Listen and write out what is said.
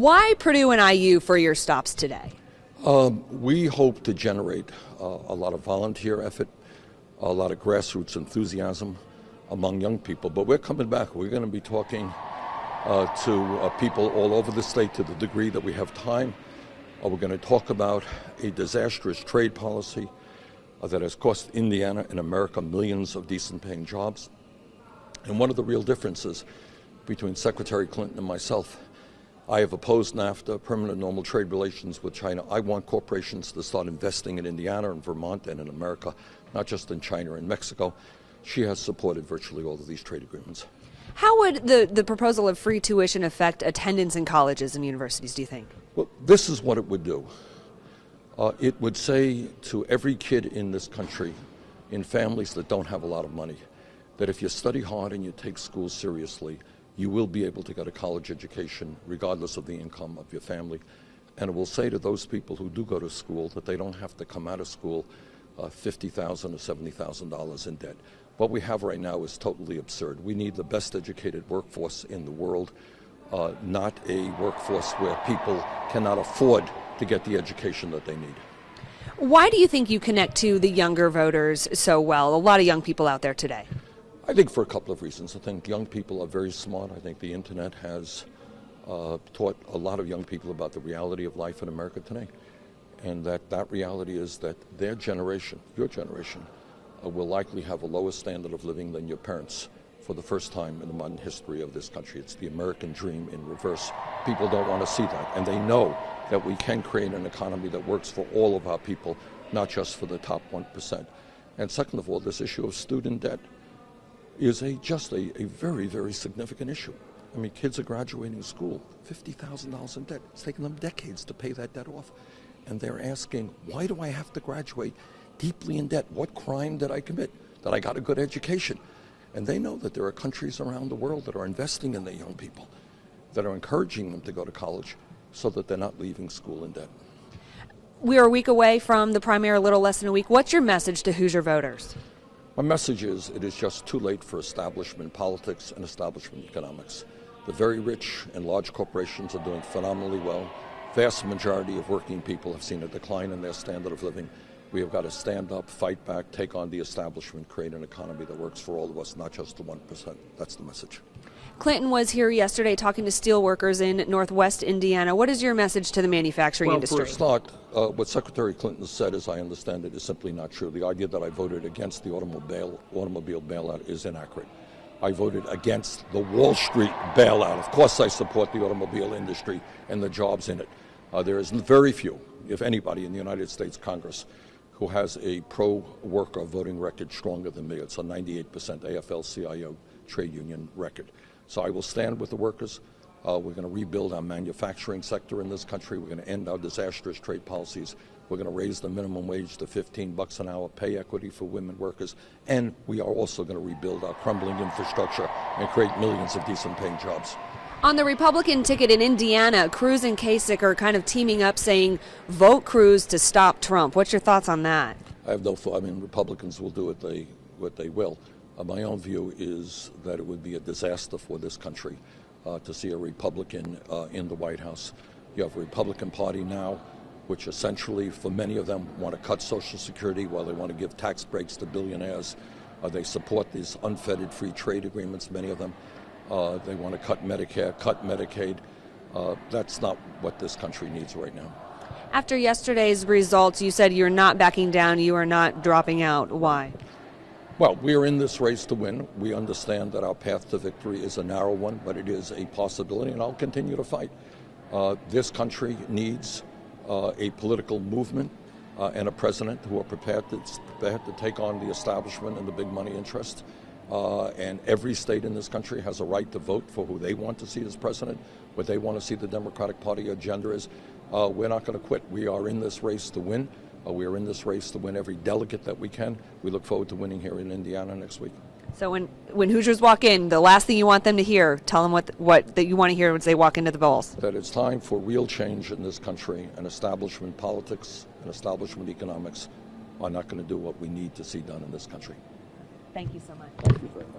Why Purdue and IU for your stops today? We hope to generate a lot of volunteer effort, a lot of grassroots enthusiasm among young people. But we're coming back. We're going to be talking to people all over the state to the degree that we have time. We're going to talk about a disastrous trade policy that has cost Indiana and America millions of decent paying jobs. And one of the real differences between Secretary Clinton and myself, I have opposed NAFTA, permanent normal trade relations with China. I want corporations to start investing in Indiana and Vermont and in America, not just in China and Mexico. She has supported virtually all of these trade agreements. How would the proposal of free tuition affect attendance in colleges and universities, do you think? Well, this is what it would do. It would say to every kid in this country, in families that don't have a lot of money, that if you study hard and you take school seriously, you will be able to get a college education regardless of the income of your family. And it will say to those people who do go to school that they don't have to come out of school $50,000 or $70,000 in debt. What we have right now is totally absurd. We need the best educated workforce in the world, not a workforce where people cannot afford to get the education that they need. Why do you think you connect to the younger voters so well? A lot of young people out there today. I think for a couple of reasons. I think young people are very smart. I think the internet has taught a lot of young people about the reality of life in America today. And that reality is that their generation, your generation, will likely have a lower standard of living than your parents for the first time in the modern history of this country. It's the American dream in reverse. People don't want to see that. And they know that we can create an economy that works for all of our people, not just for the top 1%. And second of all, this issue of student debt is just a very, very significant issue. I mean, kids are graduating school, $50,000 in debt. It's taken them decades to pay that debt off. And they're asking, why do I have to graduate deeply in debt? What crime did I commit? That I got a good education? And they know that there are countries around the world that are investing in their young people, that are encouraging them to go to college so that they're not leaving school in debt. We are a week away from the primary, a little less than a week. What's your message to Hoosier voters? My message is it is just too late for establishment politics and establishment economics. The very rich and large corporations are doing phenomenally well. Vast majority of working people have seen a decline in their standard of living. We have got to stand up, fight back, take on the establishment, create an economy that works for all of us, not just the 1%. That's the message. Clinton was here yesterday talking to steel workers in Northwest Indiana. What is your message to the manufacturing industry? For a start, what Secretary Clinton said, as I understand it, is simply not true. The idea that I voted against the automobile bailout is inaccurate. I voted against the Wall Street bailout. Of course I support the automobile industry and the jobs in it. There is very few, if anybody, in the United States Congress who has a pro-worker voting record stronger than me. It's a 98% AFL-CIO trade union record. So I will stand with the workers. We're going to rebuild our manufacturing sector in this country. We're going to end our disastrous trade policies. We're going to raise the minimum wage to $15 an hour, pay equity for women workers, and we are also going to rebuild our crumbling infrastructure and create millions of decent paying jobs. On the Republican ticket in Indiana, Cruz and Kasich are kind of teaming up saying, vote Cruz to stop Trump. What's your thoughts on that? I have no thought. I mean, Republicans will do what they will. My own view is that it would be a disaster for this country to see a Republican in the White House. You have a Republican Party now, which essentially, for many of them, want to cut Social Security while they want to give tax breaks to billionaires. They support these unfettered free trade agreements, many of them. They want to cut Medicare, cut Medicaid. That's not what this country needs right now. After yesterday's results, you said you're not backing down, you are not dropping out. Why? Well, we are in this race to win. We understand that our path to victory is a narrow one, but it is a possibility, and I'll continue to fight. This country needs a political movement and a president who are prepared to take on the establishment and the big money interest. And every state in this country has a right to vote for who they want to see as president, what they want to see the Democratic Party agenda is. We're not going to quit. We are in this race to win. We are in this race to win every delegate that we can. We look forward to winning here in Indiana next week. So when Hoosiers walk in, the last thing you want them to hear, tell them what that you want to hear as they walk into the polls. That it's time for real change in this country, and establishment politics and establishment economics are not going to do what we need to see done in this country. Thank you so much. Thank you very much.